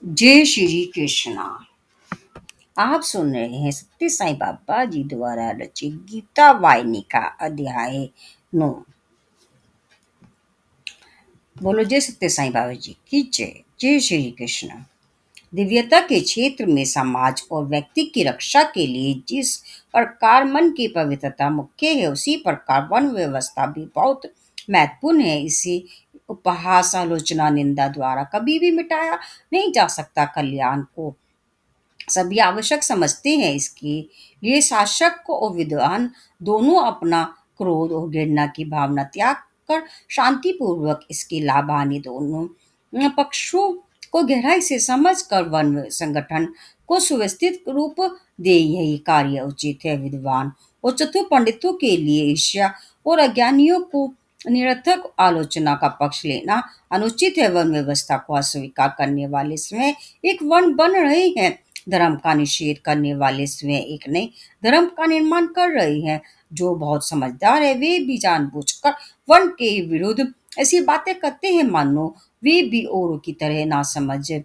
जय श्री कृष्णा। आप सुन रहे हैं सत्य साईं बाबा जी द्वारा रचित गीता वाहिनी का अध्याय 9। बोलो जय सत्य साईं बाबा जी की जय। जय श्री कृष्ण। दिव्यता के क्षेत्र में समाज और व्यक्ति की रक्षा के लिए जिस प्रकार मन की पवित्रता मुख्य है, उसी प्रकार वन व्यवस्था भी बहुत महत्वपूर्ण है। इसी उपहास, आलोचना, निंदा द्वारा कभी भी मिटाया नहीं जा सकता। कल्याण को सभी आवश्यक समझते हैं, इसके लिए शासक और विद्वान दोनों अपना क्रोध और घृणा की भावना त्याग कर शांतिपूर्वक इसकी लाभ हानि दोनों पक्षों को गहराई से समझ कर वन संगठन को सुव्यवस्थित रूप दे, यही कार्य उचित है। विद्वान और चतुर पंडितों के लिए ईर्ष्या और अज्ञानियों को निरर्थक आलोचना का पक्ष लेना अनुचित है। वन व्यवस्था को अस्वीकार करने वाले स्वयं एक वन बन रहे हैं, धर्म का निषेध करने वाले स्वयं एक नए धर्म का निर्माण कर रहे हैं। जो बहुत समझदार है वे भी जानबूझकर वन के विरुद्ध ऐसी बातें करते हैं मानो वे भी औरों की तरह ना समझ है।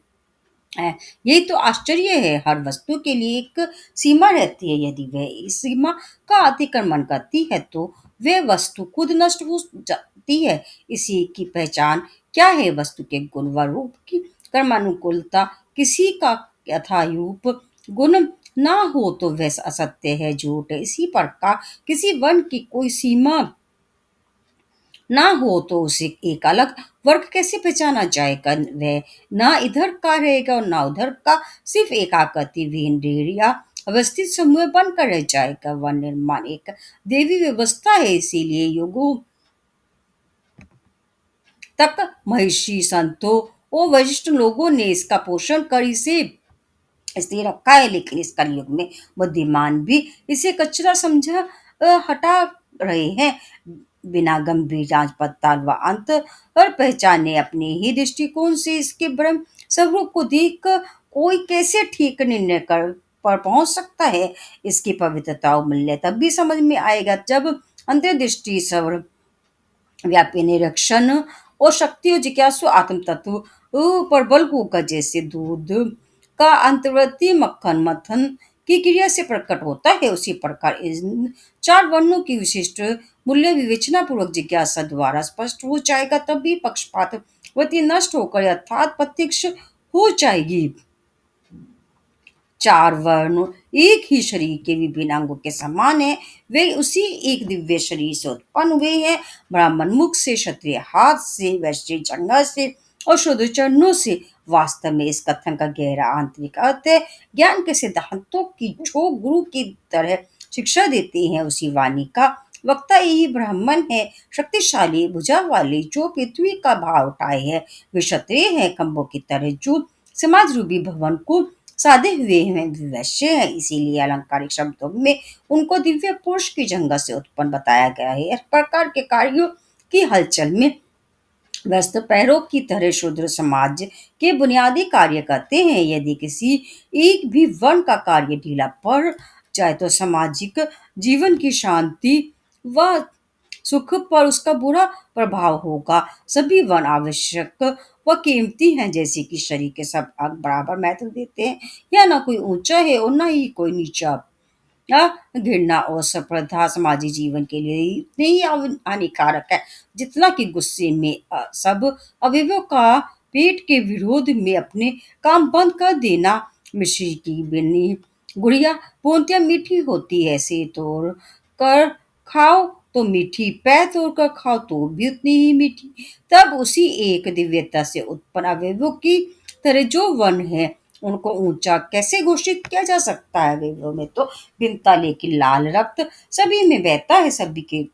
यही तो आश्चर्य है। हर वस्तु के लिए एक सीमा रहती है। यदि वह इस सीमा का अतिक्रमण करती है तो वह वस्तु खुद नष्ट हो जाती है। इसी की पहचान क्या है? वस्तु के गुण व रूप की कर्मानुकूलता। किसी का यथारूप गुण ना हो तो वह असत्य है, झूठ है। इसी प्रकार किसी वन की कोई सीमा ना हो तो उसे एक अलग वर्ग कैसे पहचाना जाएगा? वह ना इधर का रहेगा और ना उधर का, सिर्फ एक आकृति विहीन ढेर या अवस्थित समूह बनकर रह जाएगा। वन निर्माण एक देवी व्यवस्था है, इसीलिए युगों तक महर्षि, संतों और वरिष्ठ लोगों ने इसका पोषण कर इसे इसलिए रखा है। लेकिन इस कलयुग में बुद्धिमान भी इसे कचरा समझा हटा रहे हैं। बिना गंभीर जांच पड़ताल व अंत और पहचाने अपने ही दृष्टिकोण से इसके ब्रह्म स्वरूप को देख कर कोई कैसे ठीक निर्णय कर पर पहुंच सकता है? इसकी पवित्रता और मूल्य तब भी समझ में आएगा जब अंतर्दृष्टि सर्व व्यापी निरीक्षण और शक्ति और जिज्ञासु आत्म तत्व पर बल होगा। जैसे दूध का अंतर्वर्ती मक्खन मथन की क्रिया से प्रकट होता है, उसी प्रकार इन चार वर्णों की विशिष्ट मूल्य विवेचना पूर्वक जिज्ञासा द्वारा स्पष्ट हो जाएगा। तभी पक्षपात वृत्ति नष्ट होकर अर्थात प्रत्यक्ष हो जाएगी। चार वर्ण एक ही शरीर के विभिन्न अंगों के समान है। वे उसी एक दिव्य शरीर से उत्पन्न हुए हैं। ब्राह्मण मुख से, क्षत्रिय हाथ से, वैश्य जंघा से और शूद्र चरणों से। वास्तव में इस कथन का गहरा आंतरिक अर्थ है। ज्ञान के सिद्धांतों की जो गुरु की तरह शिक्षा देते हैं, उसी वाणी का वक्ता यही ब्राह्मण है। शक्तिशाली भुजा वाले जो पृथ्वी का भार उठाए हैं, वे क्षत्रिय है। खंभों की तरह जो समाज रूपी भवन को साधे हुए हैं, वैश्य है। इसीलिए अलंकारिक शब्दों में उनको दिव्य पुरुष की जंगा से उत्पन्न बताया गया है। इस प्रकार के कार्यों की हलचल में व्यस्त पैरों की तरह शूद्र समाज के बुनियादी कार्य करते हैं। यदि किसी एक भी वर्ण का कार्य ढीला पड़ जाए तो सामाजिक जीवन की शांति व सुख पर उसका बुरा प्रभाव होगा। सभी वर्ण आवश्यक व कीमती हैं, जैसे कि शरीर के सब अंग बराबर महत्व देते हैं। या ना कोई ऊंचा है और ना ही कोई नीचा। या घृणा और स्पर्धा सामाजिक जीवन के लिए इतनी ही हानिकारक है जितना कि गुस्से में सब अवयवों का पेट के विरोध में अपने काम बंद कर देना। मिश्री की बिन्नी गुड़िया पूर्णतः मीठी होती है। ऐसे तोड़ कर खाओ तो मीठी, पैर तोड़कर खाओ तो भी उतनी ही मीठी। तब उसी एक दिव्यता से उत्पन्न अवयवों की तरह जो वन है उनको ऊंचा कैसे घोषित किया जा सकता है? अवयवों में तो भिन्नता, लेकिन लाल रक्त सभी में बहता है, सभी के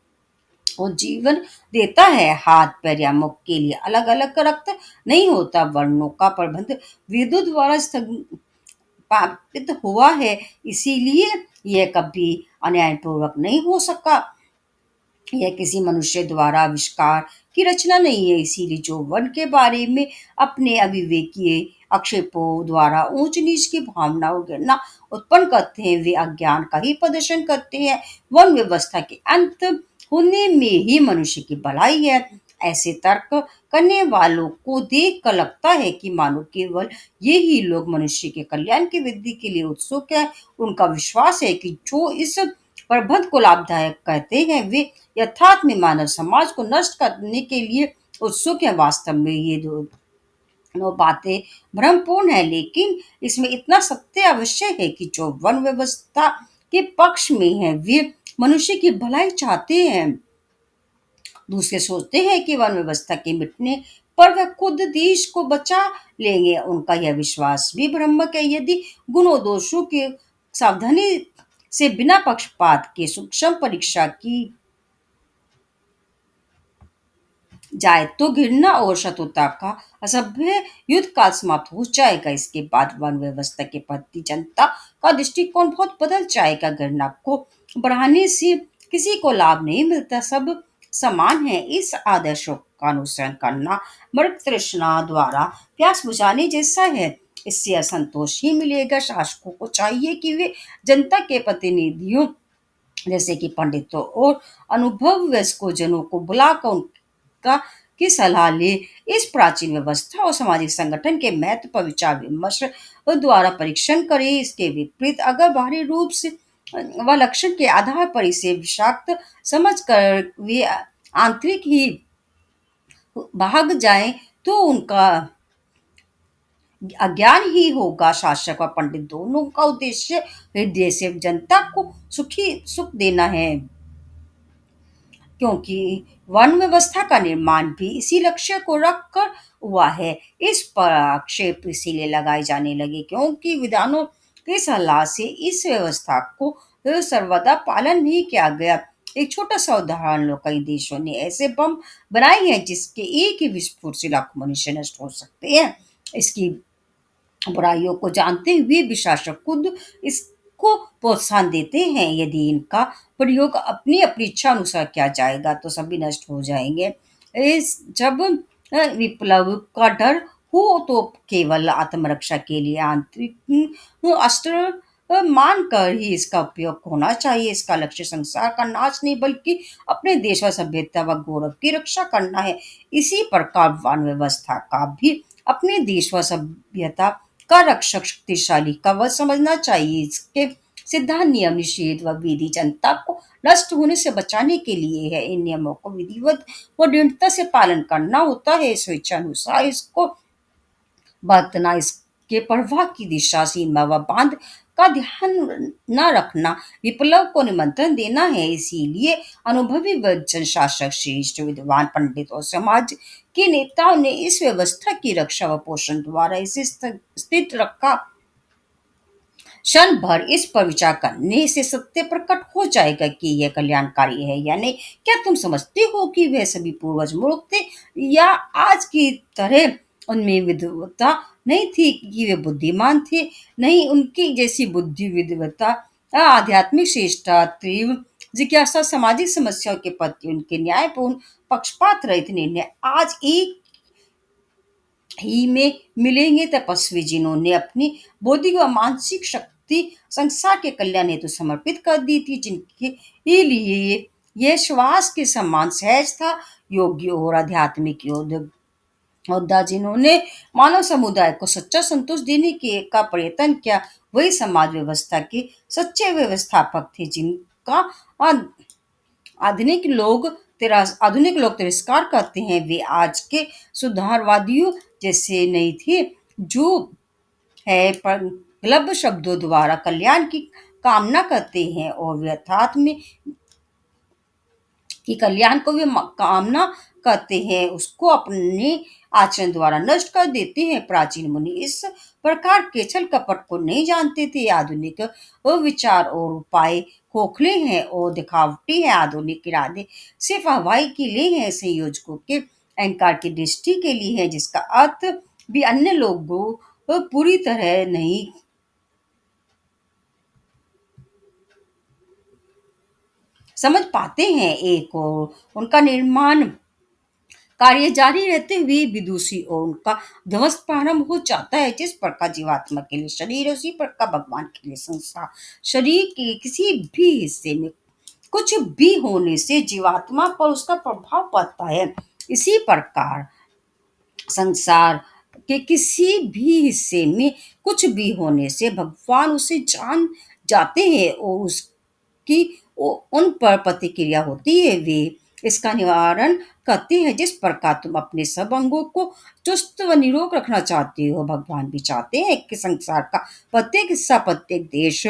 और जीवन देता है। हाथ पैर या मुख के लिए अलग अलग रक्त नहीं होता। वर्णों का प्रबंध वेदों द्वारा स्थापित हुआ है, इसीलिए यह कभी अन्यायपूर्वक नहीं हो सका। यह किसी मनुष्य द्वारा आविष्कार की रचना नहीं है। इसीलिए जो वन के बारे में अपने अविवेकीय आक्षेपों द्वारा ऊंच नीच की भावना और घृणा उत्पन्न करते हैं, वे अज्ञान का ही प्रदर्शन करते हैं। वन व्यवस्था के अंत होने में ही मनुष्य की भलाई है। ऐसे तर्क करने वालों को देख कर लगता है कि मानो केवल ये ही लोग मनुष्य के कल्याण की वृद्धि के लिए उत्सुक है। उनका विश्वास है कि जो इस प्रबंध को लाभदायक कहते हैं वे यथार्थ में मानव समाज को नष्ट करने के लिए उत्सुक है। वास्तव में ये दोनों बातें भ्रमपूर्ण है, लेकिन इसमें इतना सत्य अवश्य है कि जो वन व्यवस्था के पक्ष में है वे मनुष्य की भलाई चाहते हैं। दूसरे सोचते हैं कि वन व्यवस्था के मिटने पर वह खुद देश को बचा लेंगे। उनका यह विश्वास भी भ्रामक है। यदि गुणों दोषों की सावधानी से बिना पक्षपात के सूक्ष्म परीक्षा की जाए तो घृणा और शत्रुता का असभ्य युद्ध काल समाप्त हो जाएगा। इसके बाद वन व्यवस्था के प्रति जनता का दृष्टिकोण बहुत बदल जाएगा। घृणा को बढ़ाने से किसी को लाभ नहीं मिलता, सब समान है। इस आदर्शों का अनुसरण करना मृग तृष्णा द्वारा प्यास बुझाने जैसा है। इससे असंतोष ही मिलेगा। शासकों को चाहिए कि वे जनता के प्रतिनिधियों जैसे कि पंडितों और अनुभव वयस्कों जनों को बुलाकर उनका की सलाह ले। इस प्राचीन व्यवस्था और सामाजिक संगठन के महत्व पर विचार विमर्श द्वारा परीक्षण करें। इसके विपरीत अगर बाहरी रूप से व लक्षण के आधार पर इसे विषाक्त समझ कर वे आंतरिक ही भाग जाएं तो उनका अज्ञान ही होगा। शासक व पंडित दोनों का उद्देश्य हृदय से जनता को सुख देना है, क्योंकि वन व्यवस्था का निर्माण भी इसी लक्ष्य को रखकर हुआ है। इस पर आक्षेप इसीलिए लगाए जाने लगे क्योंकि विद्वानों की सलाह से इस व्यवस्था को सर्वदा पालन नहीं किया गया। एक छोटा सा उदाहरण लो, कई देशों ने ऐसे बम बनाए हैं जिसके एक ही विस्फोट से लाखों मनुष्य नष्ट हो सकते हैं। इसकी बुराइयों को जानते हुए भी शासक खुद इसको प्रोत्साहन देते हैं। यदि इनका प्रयोग अपनी अपनी इच्छा अनुसार किया जाएगा तो सभी नष्ट हो जाएंगे। इस जब विप्लव का डर हो तो केवल आत्मरक्षा के लिए आंतरिक अस्त्र मानकर ही इसका उपयोग होना चाहिए। इसका लक्ष्य संसार का नाश नहीं बल्कि अपने देश व सभ्यता व गौरव की रक्षा करना है। इसी प्रकार वन व्यवस्था का भी अपने देश व सभ्यता का रक्षक शक्तिशाली का वध समझना चाहिए। इसके सिद्धांत नियम निषेध व विधि जनता को नष्ट होने से बचाने के लिए है। इन नियमों को विधिवत व दृढ़ता से पालन करना होता है। स्वेच्छानुसार इसको बरतना, इसके प्रवाह की दिशा सीमा व बांध का ध्यान न रखना विप्लव को निमंत्रण देना है। इसीलिए अनुभवी वचन शासक, श्रेष्ठ विद्वान पंडित और समाज के नेताओं ने इस व्यवस्था की रक्षा व पोषण द्वारा इसे स्थित रखा। क्षण भर इस पर विचार करने से सत्य प्रकट हो जाएगा कि यह कल्याणकारी है या नहीं। क्या तुम समझते हो कि वह सभी पूर्वज मूर्ख थे या आज की तरह उनमें विद्वता नहीं थी कि वे बुद्धिमान थे? नहीं, उनकी जैसी बुद्धि, विद्वता, आध्यात्मिक श्रेष्ठता, तीव्र जिज्ञासा, सामाजिक समस्याओं के प्रति उनके न्यायपूर्ण पक्षपात रहित निर्णय आज एक ही में मिलेंगे। तपस्वी जिन्होंने अपनी बौद्धिक व मानसिक शक्ति संसार के कल्याण हेतु समर्पित कर दी थी, जिनके लिए यह श्वास के समान सहज था। योग्य और आध्यात्मिक योद्धा जिन्होंने मानव समुदाय को सच्चा संतोष देने के का प्रयत्न किया, वही समाज व्यवस्था के सच्चे व्यवस्थापक थे, जिनका आ- आधुनिक लोग तिरस्कार करते हैं। वे आज के सुधारवादियों जैसे नहीं थे जो है प्रगल्भ शब्दों द्वारा कल्याण की कामना करते हैं और वे अर्थात में कि कल्याण को वे कामना करते हैं उसको अपने आचरण द्वारा नष्ट कर देते हैं। प्राचीन मुनि इस प्रकार के छल कपट को नहीं जानते थे। आधुनिक विचार और उपाय खोखले हैं और दिखावटी है। आधुनिक इरादे सिर्फ हवाई के लिए हैं, संयोजकों के अहंकार की दृष्टि के लिए है, जिसका अर्थ भी अन्य लोगों पूरी तरह नहीं समझ पाते हैं। एक और उनका निर्माण कार्य जारी रहते हुए विदुषी और उनका ध्वंस प्रारंभ हो जाता है। जिस प्रकार जीवात्मा के लिए शरीर है, उसी प्रकार भगवान के लिए संसार। शरीर के किसी भी हिस्से में कुछ भी होने से जीवात्मा पर उसका प्रभाव पड़ता है। इसी प्रकार संसार के किसी भी हिस्से में कुछ भी होने से भगवान उसे जान जाते हैं और उसकी उन पर प्रतिक्रिया होती है। वे इसका निवारण करते हैं। जिस प्रकार तुम अपने सब अंगों को चुस्त व निरोग रखना चाहते हो, भगवान भी चाहते हैं कि संसार का प्रत्येक हिस्सा, प्रत्येक देश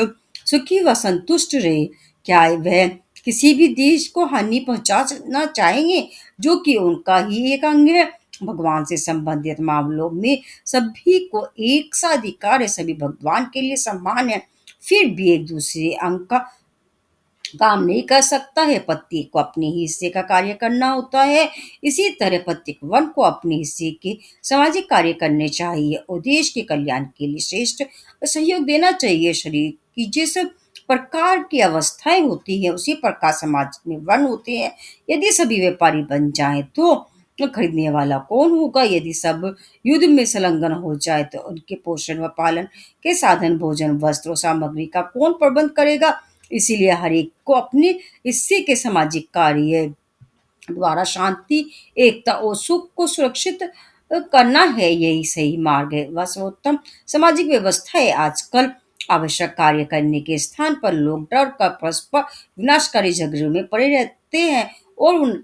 सुखी व संतुष्ट रहे। क्या वह किसी भी देश को हानि पहुंचाना चाहेंगे जो कि उनका ही एक अंग है? भगवान से संबंधित मामलों में सभी को एक सा अधिकार है, सभी भगवान के लिए समान है। फिर भी एक दूसरे अंग का काम नहीं कर सकता है। प्रत्येक को अपने ही हिस्से का कार्य करना होता है। इसी तरह प्रत्येक वन को अपने हिस्से के सामाजिक कार्य करने चाहिए और देश के कल्याण के लिए श्रेष्ठ सहयोग देना चाहिए। शरीर की जिस प्रकार की अवस्थाएं होती है उसी प्रकार समाज में वन होते हैं। यदि सभी व्यापारी बन जाएं तो खरीदने वाला कौन होगा? यदि सब युद्ध में संलग्न हो जाए तो उनके पोषण व पालन के साधन, भोजन, वस्त्र और सामग्री का कौन प्रबंध करेगा? इसीलिए हर एक को अपने हिस्से के सामाजिक कार्य द्वारा शांति, एकता और सुख को सुरक्षित करना है। यही सही मार्ग है व सर्वोत्तम सामाजिक व्यवस्था है। आजकल आवश्यक कार्य करने के स्थान पर लोग डर कर परस्पर विनाशकारी झगड़े में पड़े रहते हैं और उन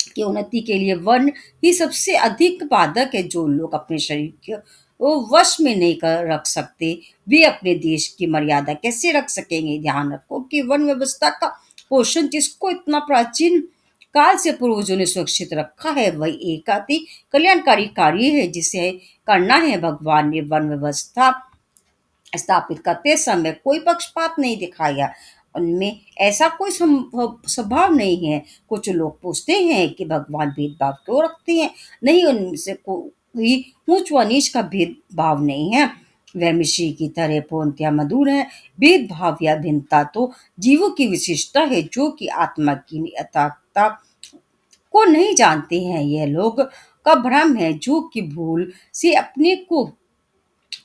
की उन्नति के लिए वर्ण ही सबसे अधिक बाधक है। जो लोग अपने शरीर को वश में नहीं कर रख सकते, वे अपने देश की मर्यादा कैसे रख सकेंगे? ध्यान रखो कि वन व्यवस्था का पोषण जिसको इतना प्राचीन काल से पूर्वजों ने सुरक्षित रखा है, वही एक अति कल्याणकारी कार्य है जिसे करना है। भगवान ने वन व्यवस्था स्थापित करते समय कोई पक्षपात नहीं दिखाया। उनमें ऐसा कोई स्वभाव नहीं है। कुछ लोग पूछते हैं कि भगवान भेदभाव क्यों रखते हैं? नहीं, उनसे कोई ऊंच व नीच का भेदभाव नहीं है। वह मिश्री की तरह पूर्णतया मधुर है। भेदभाव या भिन्नता तो जीवों की विशेषता है जो कि आत्मा की अताकता को नहीं जानते हैं। यह लोग का भ्रम है जो कि भूल से अपने को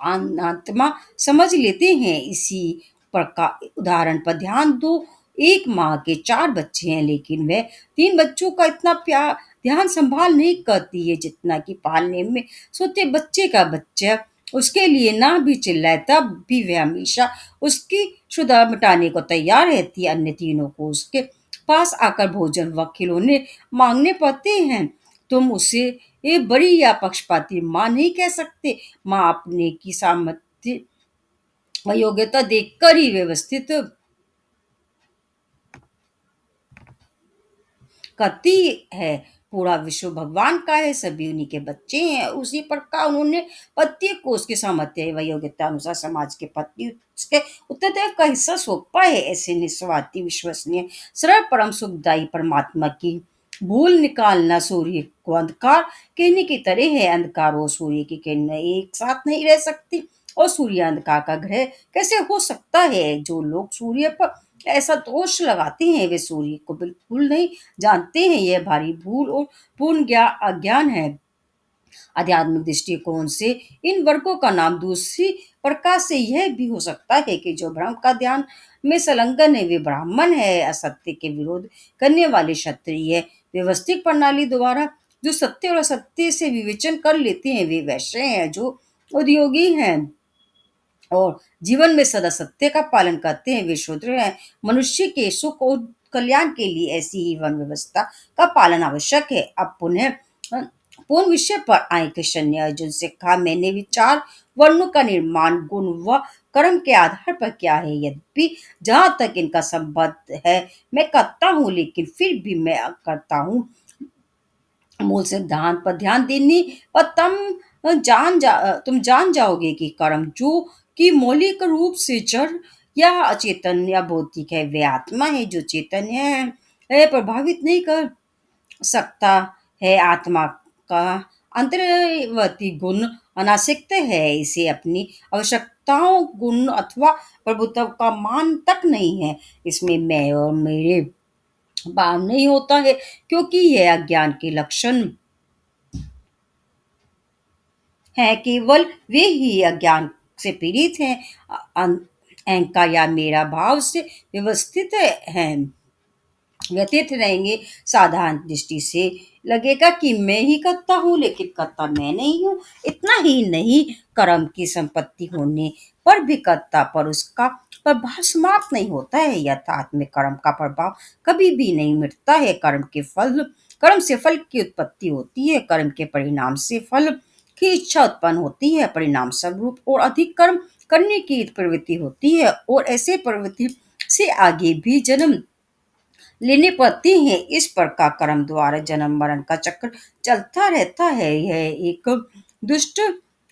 आत्मा समझ लेते हैं। इसी प्रकार उदाहरण पर ध्यान दो। एक माँ के 4 बच्चे हैं लेकिन वह 3 बच्चों का इतना प्यार ध्यान संभाल नहीं करती है जितना कि पालने में सोते बच्चे का बच्चा उसके लिए ना भी चिल्लाए तब भी वह हमेशा उसकी क्षुधा मिटाने को तैयार रहती है। अन्य तीनों को उसके पास आकर भोजन व खिलौने मांगने पड़ते हैं। तुम उसे ये बड़ी या पक्षपाती माँ नहीं कह सकते। माँ अपने की सामर्थ्य व योग्यता देखकर ही व्यवस्थित करती है। पूरा विश्व भगवान का है, सभी उन्हीं के बच्चे हैं। उसी प्रकार उन्होंने प्रत्येक को उसके सामर्थ्य व योग्यता अनुसार समाज के प्रति उसके उत्तरदायित्व का हिस्सा सौंपा है। ऐसे निस्वार्थी, विश्वसनीय, सरल, परम सुखदायी परमात्मा की भूल निकालना सूर्य को अंधकार कहने की तरह है। अंधकार और सूर्य की किरणें एक साथ नहीं रह सकती और सूर्य अंधकार का ग्रह कैसे हो सकता है? जो लोग सूर्य पर ऐसा दोष लगाते हैं वे सूर्य को बिल्कुल नहीं जानते हैं। यह भारी भूल और पूर्ण अज्ञान है। आध्यात्मिक दृष्टिकोण से इन वर्गों का नाम दूसरी प्रकार से यह भी हो सकता है कि जो भ्रम का ध्यान में संलग्न है वे ब्राह्मण है। असत्य के विरोध करने वाले क्षत्रिय है। व्यवस्थित प्रणाली द्वारा जो सत्य और असत्य से विवेचन कर लेते हैं वे वैश्य हैं। जो उद्योगी हैं और जीवन में सदा सत्य का पालन करते हैं वे शूद्र हैं। मनुष्य के सुख और कल्याण के लिए ऐसी ही वन व्यवस्था का पालन आवश्यक है। अब पुनः पूर्ण विषय पर आए। कृष्ण ने अर्जुन से कहा, मैंने विचार वर्णों का निर्माण गुण व कर्म के आधार पर किया है। यद्यपि जहाँ तक इनका संबंध है मैं करता हूँ, लेकिन फिर भी मैं करता हूँ मूल सिद्धांत पर ध्यान देने पर तुम जान जाओगे कि कर्म जो कि मौलिक रूप से जड़ या अचेतन या भौतिक है, वे आत्मा है जो चेतन है प्रभावित नहीं कर सकता है। आत्मा का अंतर्वर्ती गुण अनासक्त है। इसे अपनी आवश्यकताओं, गुण अथवा प्रभुत्व का मान तक नहीं है। इसमें मैं और मेरे भाव नहीं होता है क्योंकि यह अज्ञान के लक्षण है। केवल वे ही अज्ञान से पीड़ित हैं, अहंकार या मेरा भाव से व्यवस्थित हैं। व्यतीत रहेंगे। साधारण दृष्टि से लगेगा कि मैं ही करता हूँ, लेकिन करता मैं नहीं हूँ। इतना ही नहीं, कर्म की संपत्ति होने पर भी कर्ता पर उसका प्रभाव समाप्त नहीं होता है। यथार्थ में कर्म का प्रभाव कभी भी नहीं मिटता है। कर्म से फल की उत्पत्ति होती है। कर्म के परिणाम से फल की इच्छा उत्पन्न होती है। परिणाम स्वरूप और अधिक कर्म करने की प्रवृत्ति होती है, और ऐसे प्रवृत्ति से आगे भी जन्म लेने पड़ते हैं। इस प्रकार कर्म द्वारा जन्म मरण का चक्र चलता रहता है। यह एक दुष्ट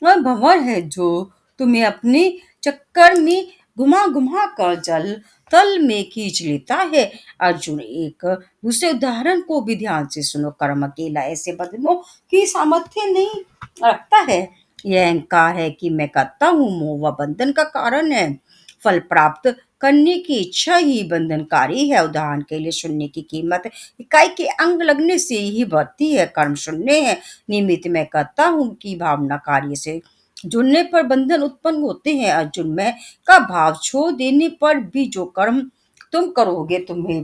भंवर है जो तुम्हें अपने चक्कर में घुमा घुमा कर जल तल में खींच लेता है। अर्जुन, एक दूसरे उदाहरण को भी ध्यान से सुनो। कर्म अकेला ऐसे बदलों की सामर्थ्य नहीं रखता है। यह अहंकार है कि मैं करता हूँ, मोह व बंधन का कारण है। फल प्राप्त करने की इच्छा ही बंधनकारी है। उदाहरण के लिए, शून्य की कीमत इकाई के अंग लगने से ही बढ़ती है। कर्म शून्य है, निमित्त मैं करता हूँ की भावना कार्य से जुड़ने पर बंधन उत्पन्न होते हैं। अर्जुन, मैं का भाव छोड़ देने पर भी जो कर्म तुम करोगे तुम्हें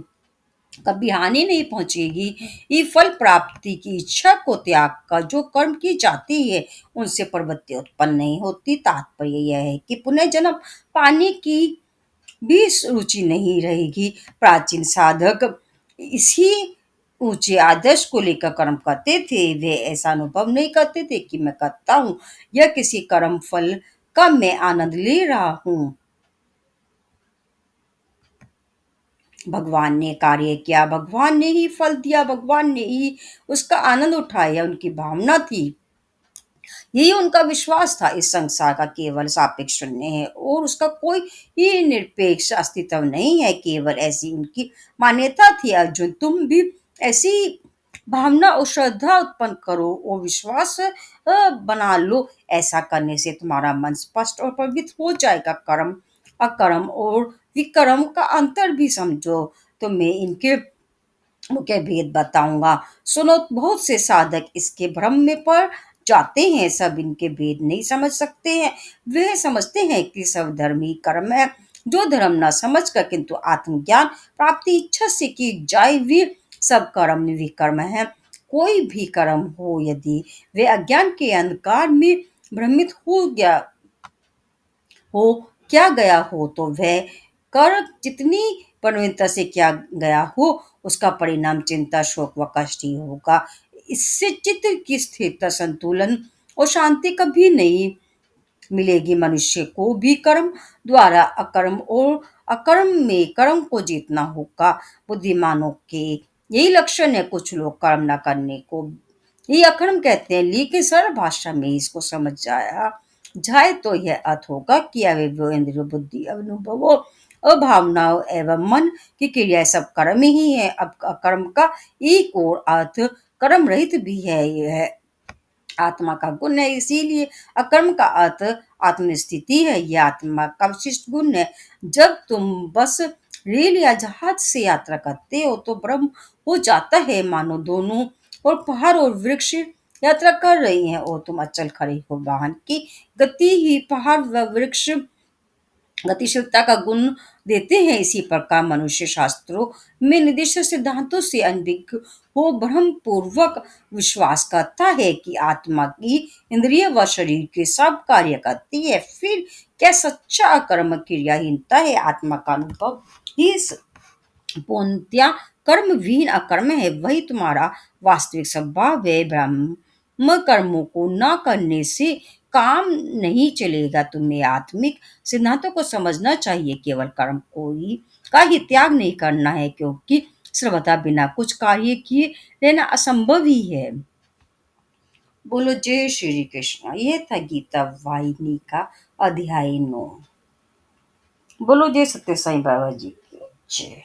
कभी हानि नहीं पहुंचेगी। ये फल प्राप्ति की इच्छा को त्याग कर जो कर्म की जाती है, उनसे प्रवृत्ति उत्पन्न नहीं होती। तात्पर्य यह है कि पुनः जन्म पाने की भी रुचि नहीं रहेगी। प्राचीन साधक इसी ऊंचे आदर्श को लेकर कर्म करते थे। वे ऐसा अनुभव नहीं करते थे कि मैं करता हूँ या किसी कर्म फल का मैं आनंद ले रहा हूँ। भगवान ने कार्य किया, भगवान ने ही फल दिया, भगवान ने ही उसका आनंद उठाया, उनकी भावना थी। यही उनका विश्वास था। इस संसार का केवल सापेक्ष शून्य है और उसका कोई ही निरपेक्ष अस्तित्व नहीं है। केवल ऐसी उनकी मान्यता थी। अर्जुन, तुम भी ऐसी भावना और श्रद्धा उत्पन्न करो और विश्वास बना लो। ऐसा करने से तुम्हारा मन स्पष्ट और पवित्र हो जाएगा। कर्म, अकर्म और विकर्म का अंतर भी समझो। तुम्हें इनके मुख्य भेद बताऊंगा, सुनो। बहुत से साधक इसके भ्रम में पड़ जाते हैं। सब इनके भेद नहीं समझ सकते हैं। वे समझते हैं कि सब धर्म ही कर्म है। जो धर्म न समझ कर किंतु आत्मज्ञान प्राप्ति इच्छा से की जाए वे सब कर्म विकर्म है। कोई भी कर्म हो, यदि वे अज्ञान के अंधकार में भ्रमित हो क्या गया हो, तो वह कर जितनी प्रवीणता से किया गया हो, उसका परिणाम चिंता, शोक व कष्ट ही होगा। इससे चित्त की स्थिरता, संतुलन और शांति कभी नहीं मिलेगी। मनुष्य को भी कर्म द्वारा अकर्म और अकर्म में कर्म को जीतना होगा। बुद्धिमानों के यही लक्षण है। कुछ लोग कर्म न करने को ये अकर्म कहते हैं, लेकिन सरल भाषा में इसको समझ जाया जाए तो यह अर्थ होगा कि अवयवों, इंद्रियों, बुद्धि, अनुभवों और भावनाओं एवं मन की क्रिया सब कर्म ही है। अब कर्म का एक और अर्थ कर्म रहित भी है। यह आत्मा का गुण है। इसीलिए अकर्म का अर्थ आत्मस्थिति है। यह आत्मा का विशिष्ट गुण है। जब तुम बस रेल या जहाज से यात्रा करते हो तो भ्रम हो जाता है मानो दोनों और पहाड़ और वृक्ष यात्रा कर रही हैं और तुम अचल खड़े हो। वाहन की गति ही पहाड़ व वृक्ष गतिशीलता का गुण देते हैं। इसी प्रकार मनुष्य शास्त्रों में निर्दिष्ट सिद्धांतों से अनभिज्ञ हो भ्रम पूर्वक विश्वास करता है कि आत्मा की इंद्रिय व शरीर के सब कार्य करती है। फिर क्या सच्चा कर्म क्रियाहीनता है? आत्मा का अनुभव ही पूर्णतया कर्म विहीन अकर्म है। वही तुम्हारा वास्तविक स्वभाव है। ब्रह्म कर्मों को न करने से काम नहीं चलेगा। तुम्हें आत्मिक सिद्धांतों को समझना चाहिए। केवल कर्म को ही का ही त्याग नहीं करना है, क्योंकि सर्वथा बिना कुछ कार्य किए रहना असंभव ही है। बोलो जय श्री कृष्ण। यह था गीता वाहिनी का अध्याय 9। बोलो जय सत्य साईं बाबा जी की जय।